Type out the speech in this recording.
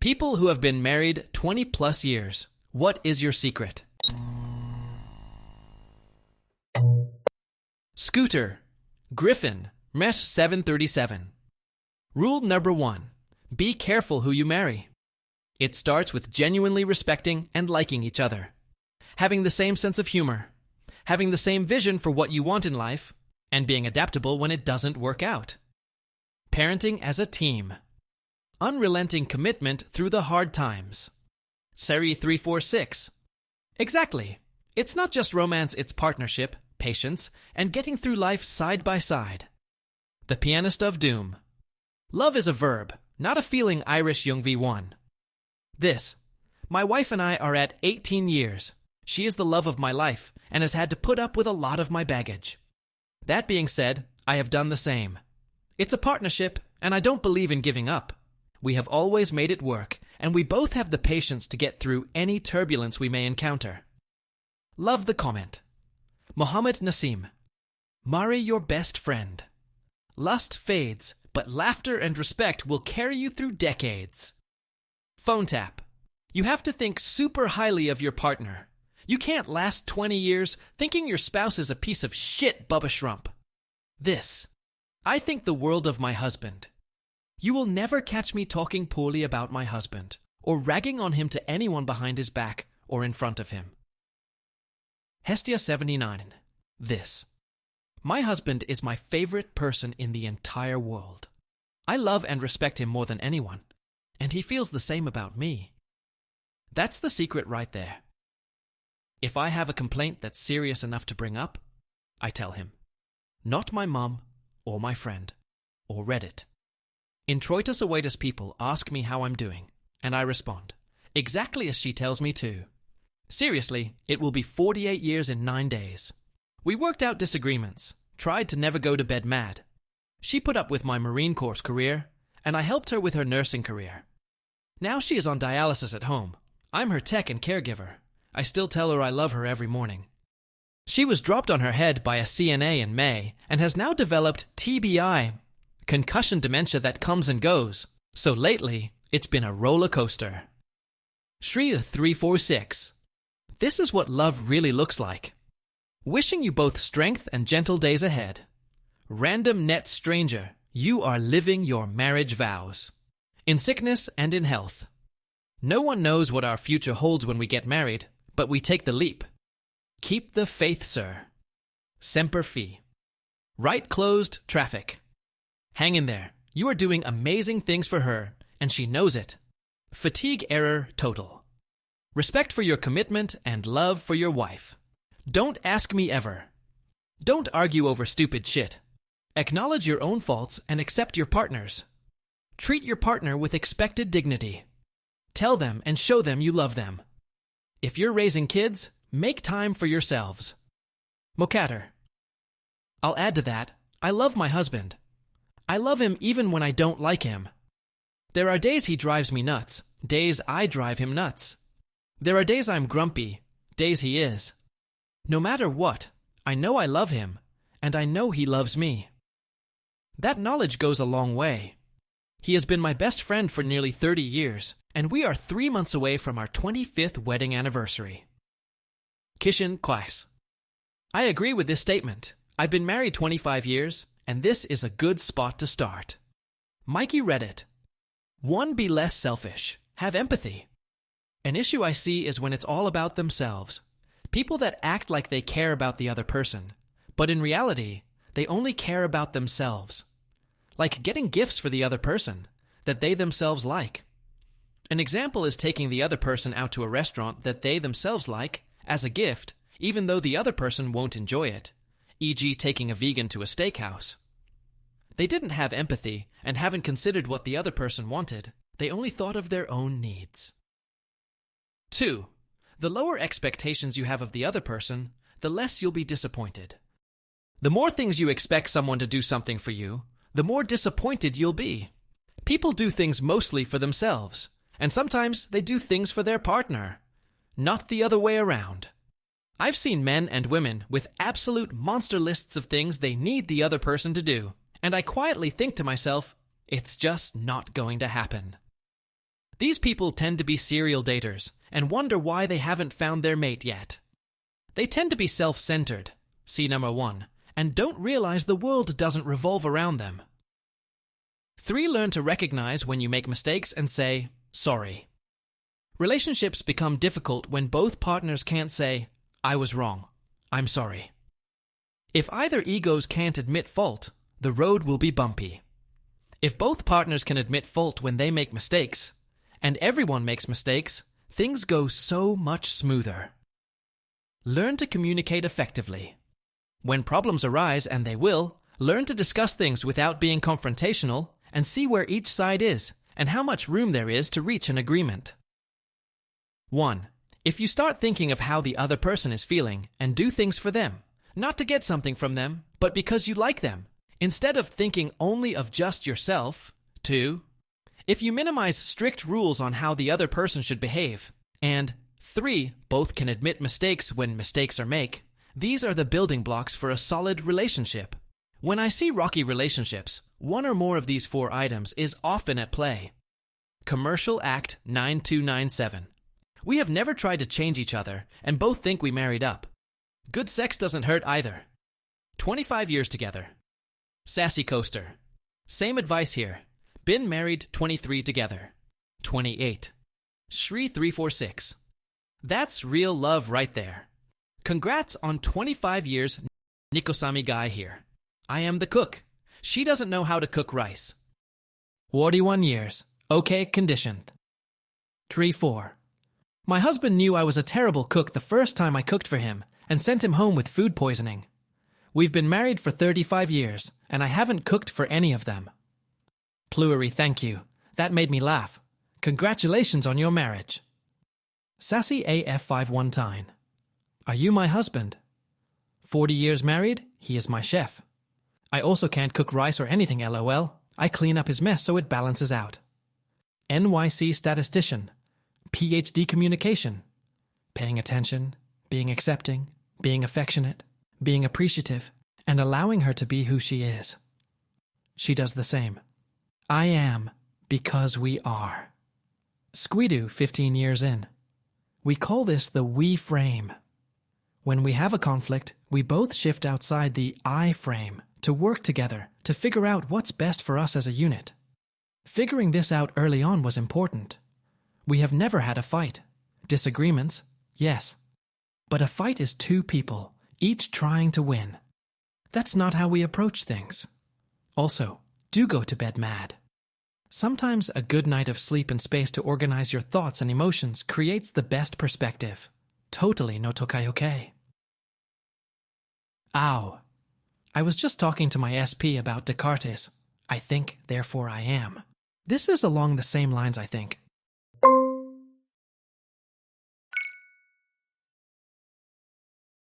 People who have been married 20 plus years. What is your secret? Scooter, Griffin, Mesh 737. Rule number 1. Be careful who you marry. It starts with genuinely respecting and liking each other. Having the same sense of humor. Having the same vision for what you want in life. And being adaptable when it doesn't work out. Parenting as a team. Unrelenting commitment through the hard times. Seri 346. Exactly. It's not just romance, it's partnership, patience, and getting through life side by side. The Pianist of Doom. Love is a verb, not a feeling. Irish Young V1. This. My wife and I are at 18 years. She is the love of my life and has had to put up with a lot of my baggage. That being said, I have done the same. It's a partnership, and I don't believe in giving up. We have always made it work, and we both have the patience to get through any turbulence we may encounter. Love the comment. Mohammed Nassim. Marry your best friend. Lust fades, but laughter and respect will carry you through decades. Phone tap. You have to think super highly of your partner. You can't last 20 years thinking your spouse is a piece of shit, Bubba Shrump. This. I think the world of my husband. You will never catch me talking poorly about my husband, or ragging on him to anyone behind his back or in front of him. Hestia 79. This. My husband is my favorite person in the entire world. I love and respect him more than anyone, and he feels the same about me. That's the secret right there. If I have a complaint that's serious enough to bring up, I tell him. Not my mom, or my friend, or Reddit. Introitus Aevatus people ask me how I'm doing, and I respond, exactly as she tells me to. Seriously, it will be 48 years in 9 days. We worked out disagreements, tried to never go to bed mad. She put up with my Marine Corps career, and I helped her with her nursing career. Now she is on dialysis at home. I'm her tech and caregiver. I still tell her I love her every morning. She was dropped on her head by a CNA in May and has now developed TBI, concussion dementia that comes and goes. So lately, it's been a roller coaster. Shreya 346. This is what love really looks like. Wishing you both strength and gentle days ahead. Random net stranger, you are living your marriage vows. In sickness and in health. No one knows what our future holds when we get married, but we take the leap. Keep the faith, sir. Semper Fi. Right closed traffic. Hang in there. You are doing amazing things for her, and she knows it. Fatigue error total. Respect for your commitment and love for your wife. Don't ask me ever. Don't argue over stupid shit. Acknowledge your own faults and accept your partner's. Treat your partner with expected dignity. Tell them and show them you love them. If you're raising kids, make time for yourselves. Mokatter. I'll add to that, I love my husband. I love him even when I don't like him. There are days he drives me nuts, days I drive him nuts. There are days I'm grumpy, days he is. No matter what, I know I love him, and I know he loves me. That knowledge goes a long way. He has been my best friend for nearly 30 years, and we are 3 months away from our 25th wedding anniversary. Kishin Kwais. I agree with this statement. I've been married 25 years, and this is a good spot to start. Mikey Reddit. 1. Be less selfish. Have empathy. An issue I see is when it's all about themselves. People that act like they care about the other person, but in reality, they only care about themselves. Like getting gifts for the other person that they themselves like. An example is taking the other person out to a restaurant that they themselves like as a gift, even though the other person won't enjoy it, e.g. taking a vegan to a steakhouse. They didn't have empathy and haven't considered what the other person wanted. They only thought of their own needs. 2. The lower expectations you have of the other person, the less you'll be disappointed. The more things you expect someone to do something for you, the more disappointed you'll be. People do things mostly for themselves, and sometimes they do things for their partner, not the other way around. I've seen men and women with absolute monster lists of things they need the other person to do, and I quietly think to myself, it's just not going to happen. These people tend to be serial daters and wonder why they haven't found their mate yet. They tend to be self-centered, see number 1, and don't realize the world doesn't revolve around them. 3. Learn to recognize when you make mistakes and say, sorry. Relationships become difficult when both partners can't say, I was wrong, I'm sorry. If either egos can't admit fault, the road will be bumpy. If both partners can admit fault when they make mistakes, and everyone makes mistakes, things go so much smoother. Learn to communicate effectively. When problems arise, and they will, learn to discuss things without being confrontational and see where each side is and how much room there is to reach an agreement. 1. If you start thinking of how the other person is feeling and do things for them, not to get something from them, but because you like them, instead of thinking only of just yourself. 2. If you minimize strict rules on how the other person should behave. And 3. Both can admit mistakes when mistakes are made. These are the building blocks for a solid relationship. When I see rocky relationships, one or more of these 4 items is often at play. Commercial Act 9297. We have never tried to change each other and both think we married up. Good sex doesn't hurt either. 25 years together. Sassy Coaster. Same advice here. Been married 23 together. 28. Shri 346. That's real love right there. Congrats on 25 years, Nikosami Guy here. I am the cook. She doesn't know how to cook rice. 41 years. Okay conditioned. 3-4. My husband knew I was a terrible cook the first time I cooked for him and sent him home with food poisoning. We've been married for 35 years, and I haven't cooked for any of them. Pluery, thank you. That made me laugh. Congratulations on your marriage. Sassy AF51. Are you my husband? 40 years married, he is my chef. I also can't cook rice or anything, lol. I clean up his mess so it balances out. NYC statistician. PhD communication. Paying attention, being accepting, being affectionate, being appreciative, and allowing her to be who she is. She does the same. I am because we are. Squidu, 15 years in. We call this the we frame. When we have a conflict, we both shift outside the I frame to work together to figure out what's best for us as a unit. Figuring this out early on was important. We have never had a fight. Disagreements, yes. But a fight is 2 people, each trying to win. That's not how we approach things. Also, do go to bed mad. Sometimes a good night of sleep and space to organize your thoughts and emotions creates the best perspective. Totally no tokayoke. Ow. I was just talking to my SP about Descartes. I think, therefore I am. This is along the same lines, I think.